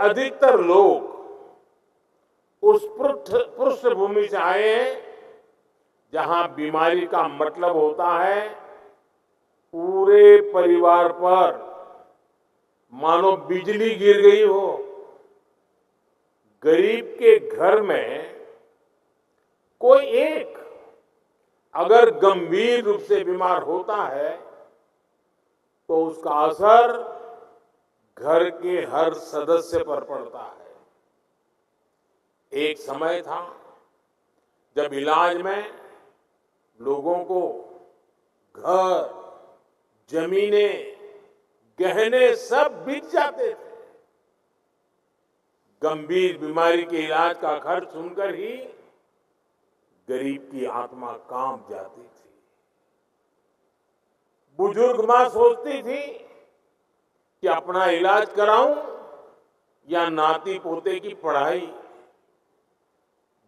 अधिकतर लोग उस पृष्ठभूमि से आए हैं जहां बीमारी का मतलब होता है पूरे परिवार पर मानो बिजली गिर गई हो। गरीब के घर में कोई एक अगर गंभीर रूप से बीमार होता है तो उसका असर घर के हर सदस्य पर पड़ता है। एक समय था जब इलाज में लोगों को घर, जमीनें, गहने सब बिक जाते थे। गंभीर बीमारी के इलाज का खर्च सुनकर ही गरीब की आत्मा कांप जाती थी। बुजुर्ग मां सोचती थी कि अपना इलाज कराऊं या नाती पोते की पढ़ाई।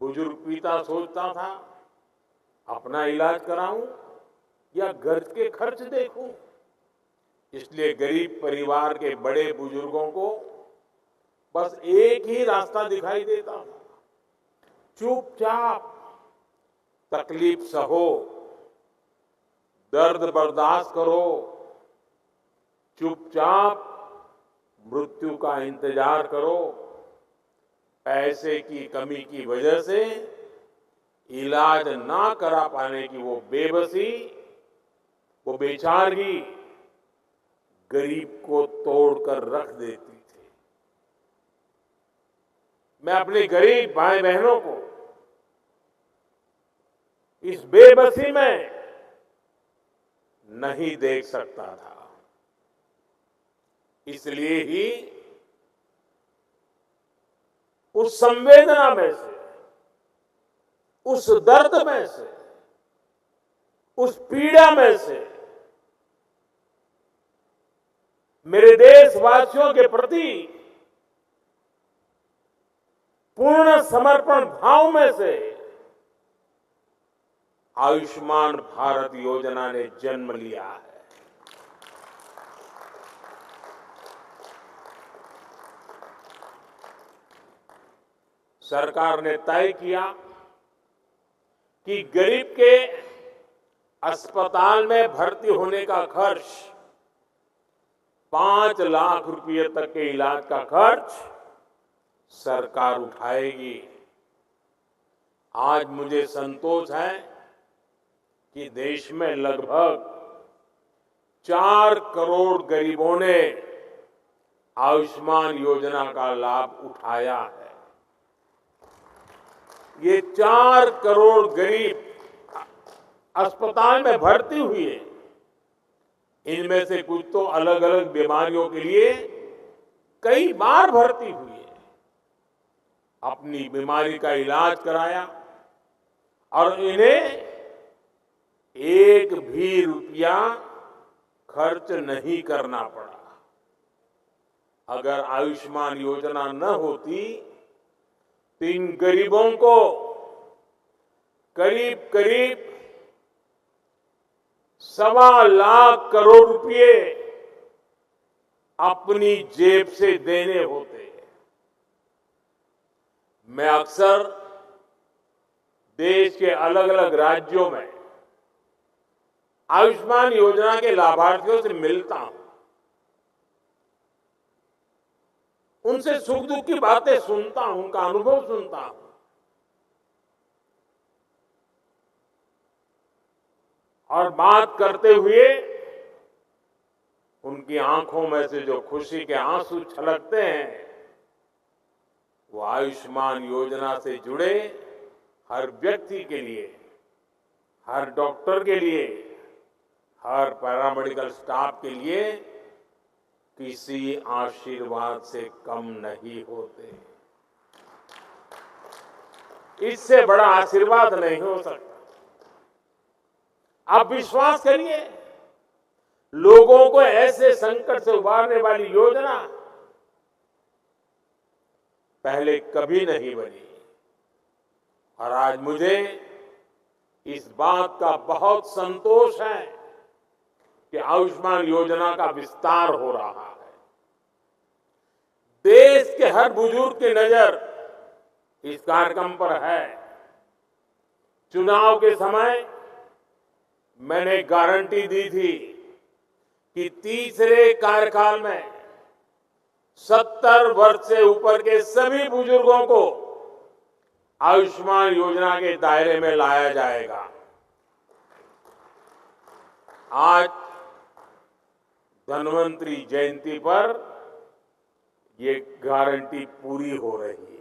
बुजुर्ग पिता सोचता था अपना इलाज कराऊं या घर के खर्च देखूं। इसलिए गरीब परिवार के बड़े बुजुर्गों को बस एक ही रास्ता दिखाई देता था, चुपचाप तकलीफ सहो, दर्द बर्दाश्त करो, चुपचाप मृत्यु का इंतजार करो। पैसे की कमी की वजह से इलाज ना करा पाने की वो बेबसी, वो बेचारगी गरीब को तोड़कर रख देती थी। मैं अपने गरीब भाई बहनों को इस बेबसी में नहीं देख सकता था। इसलिए ही उस संवेदना में से, उस दर्द में से, उस पीड़ा में से मेरे देशवासियों के प्रति पूर्ण समर्पण भाव में से आयुष्मान भारत योजना ने जन्म लिया है। सरकार ने तय किया कि गरीब के अस्पताल में भर्ती होने का खर्च 5 लाख रुपए तक के इलाज का खर्च सरकार उठाएगी। आज मुझे संतोष है कि देश में लगभग 4 करोड़ गरीबों ने आयुष्मान योजना का लाभ उठाया है। ये 4 करोड़ गरीब अस्पताल में भर्ती हुए, इनमें से कुछ तो अलग अलग बीमारियों के लिए कई बार भर्ती हुए, अपनी बीमारी का इलाज कराया और इन्हें एक भी रुपया खर्च नहीं करना पड़ा। अगर आयुष्मान योजना न होती तो इन गरीबों को करीब करीब 1.25 लाख करोड़ रुपए अपनी जेब से देने होते। मैं अक्सर देश के अलग अलग राज्यों में आयुष्मान योजना के लाभार्थियों से मिलता हूं, उनसे सुख दुख की बातें सुनता हूं, उनका अनुभव सुनता हूं। और बात करते हुए उनकी आंखों में से जो खुशी के आंसू छलकते हैं, वो आयुष्मान योजना से जुड़े हर व्यक्ति के लिए, हर डॉक्टर के लिए, हर पैरामेडिकल स्टाफ के लिए किसी आशीर्वाद से कम नहीं होते। इससे बड़ा आशीर्वाद नहीं हो सकता। आप विश्वास करिए, लोगों को ऐसे संकट से उबारने वाली योजना पहले कभी नहीं बनी। और आज मुझे इस बात का बहुत संतोष है कि आयुष्मान योजना का विस्तार हो रहा है। देश के हर बुजुर्ग की नजर इस कार्यक्रम पर है। चुनाव के समय मैंने गारंटी दी थी कि तीसरे कार्यकाल में 70 वर्ष से ऊपर के सभी बुजुर्गों को आयुष्मान योजना के दायरे में लाया जाएगा। आज धन्वंतरि जयंती पर ये गारंटी पूरी हो रही है।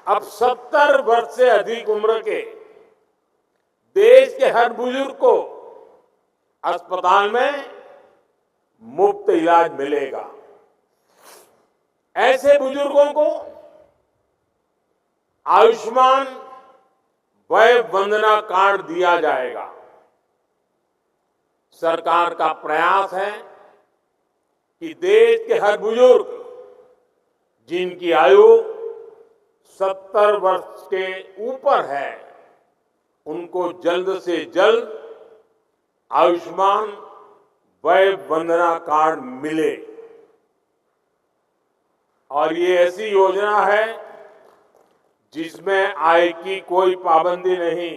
अब 70 वर्ष से अधिक उम्र के देश के हर बुजुर्ग को अस्पताल में मुफ्त इलाज मिलेगा। ऐसे बुजुर्गों को आयुष्मान वय वंदना कार्ड दिया जाएगा। सरकार का प्रयास है कि देश के हर बुजुर्ग जिनकी आयु 70 वर्ष के ऊपर है, उनको जल्द से जल्द आयुष्मान वय वंदना कार्ड मिले। और ये ऐसी योजना है जिसमें आय की कोई पाबंदी नहीं।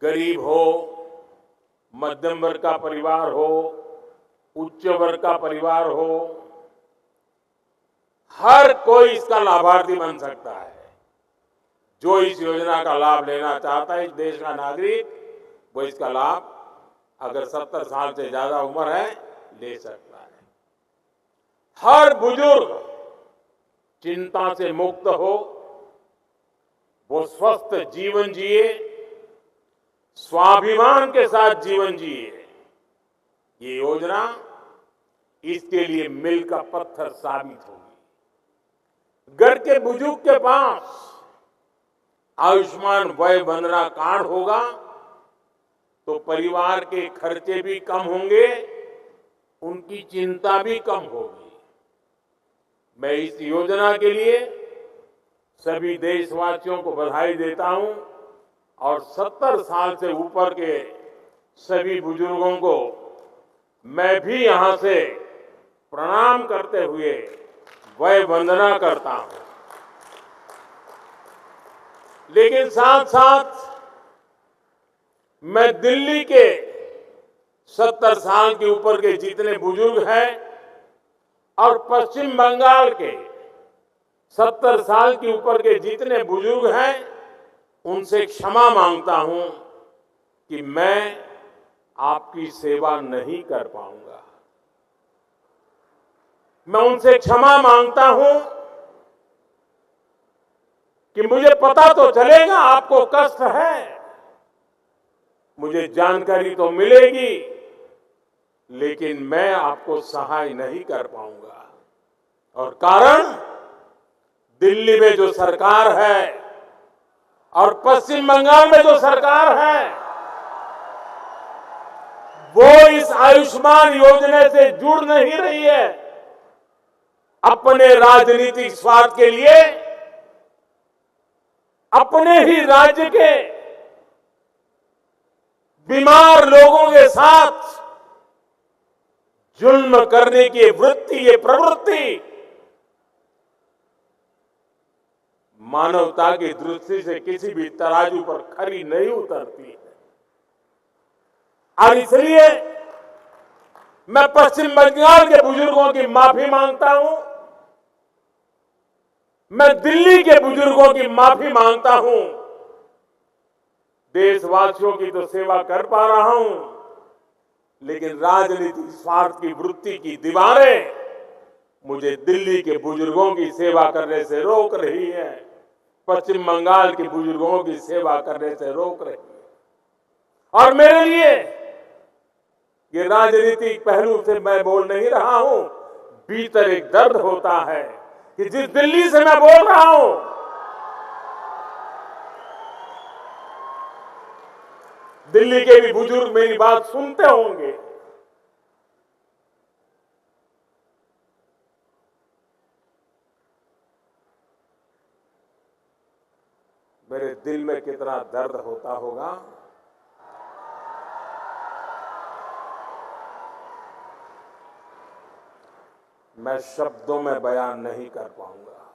गरीब हो, मध्यम वर्ग का परिवार हो, उच्च वर्ग का परिवार हो, हर कोई इसका लाभार्थी बन सकता है। जो इस योजना का लाभ लेना चाहता है, इस देश का नागरिक, वो इसका लाभ अगर 70 साल से ज्यादा उम्र है ले सकता है। हर बुजुर्ग चिंता से मुक्त हो, वो स्वस्थ जीवन जिए, स्वाभिमान के साथ जीवन जिए। ये योजना इसके लिए मील का पत्थर साबित होगी। घर के बुजुर्ग के पास आयुष्मान वय वंदना कार्ड होगा तो परिवार के खर्चे भी कम होंगे, उनकी चिंता भी कम होगी। मैं इस योजना के लिए सभी देशवासियों को बधाई देता हूं और 70 साल से ऊपर के सभी बुजुर्गों को मैं भी यहां से प्रणाम करते हुए वय वंदना करता हूं। लेकिन साथ साथ मैं दिल्ली के 70 साल के ऊपर के जितने बुजुर्ग हैं और पश्चिम बंगाल के 70 साल के ऊपर के जितने बुजुर्ग हैं, उनसे क्षमा मांगता हूं कि मैं आपकी सेवा नहीं कर पाऊंगा। मैं उनसे क्षमा मांगता हूं कि मुझे पता तो चलेगा आपको कष्ट है, मुझे जानकारी तो मिलेगी, लेकिन मैं आपको सहाय नहीं कर पाऊंगा। और कारण, दिल्ली में जो सरकार है और पश्चिम बंगाल में जो सरकार है, वो इस आयुष्मान योजना से जुड़ नहीं रही है। अपने राजनीतिक स्वार्थ के लिए अपने ही राज्य के बीमार लोगों के साथ जुल्म करने की वृत्ति, ये प्रवृत्ति मानवता की दृष्टि से किसी भी तराजू पर खरी नहीं उतरती है। और इसलिए मैं पश्चिम बंगाल के बुजुर्गों की माफी मांगता हूं, मैं दिल्ली के बुजुर्गों की माफी मांगता हूं। देशवासियों की तो सेवा कर पा रहा हूं, लेकिन राजनीतिक स्वार्थ की वृत्ति की दीवारें मुझे दिल्ली के बुजुर्गों की सेवा करने से रोक रही है, पश्चिम बंगाल के बुजुर्गों की सेवा करने से रोक रही है। और मेरे लिए ये राजनीतिक पहलू से मैं बोल नहीं रहा हूं, भीतर एक दर्द होता है कि जिस दिल्ली से मैं बोल रहा हूं, दिल्ली के भी बुजुर्ग मेरी बात सुनते होंगे। मेरे दिल में कितना दर्द होता होगा। मैं शब्दों में बयान नहीं कर पाऊंगा।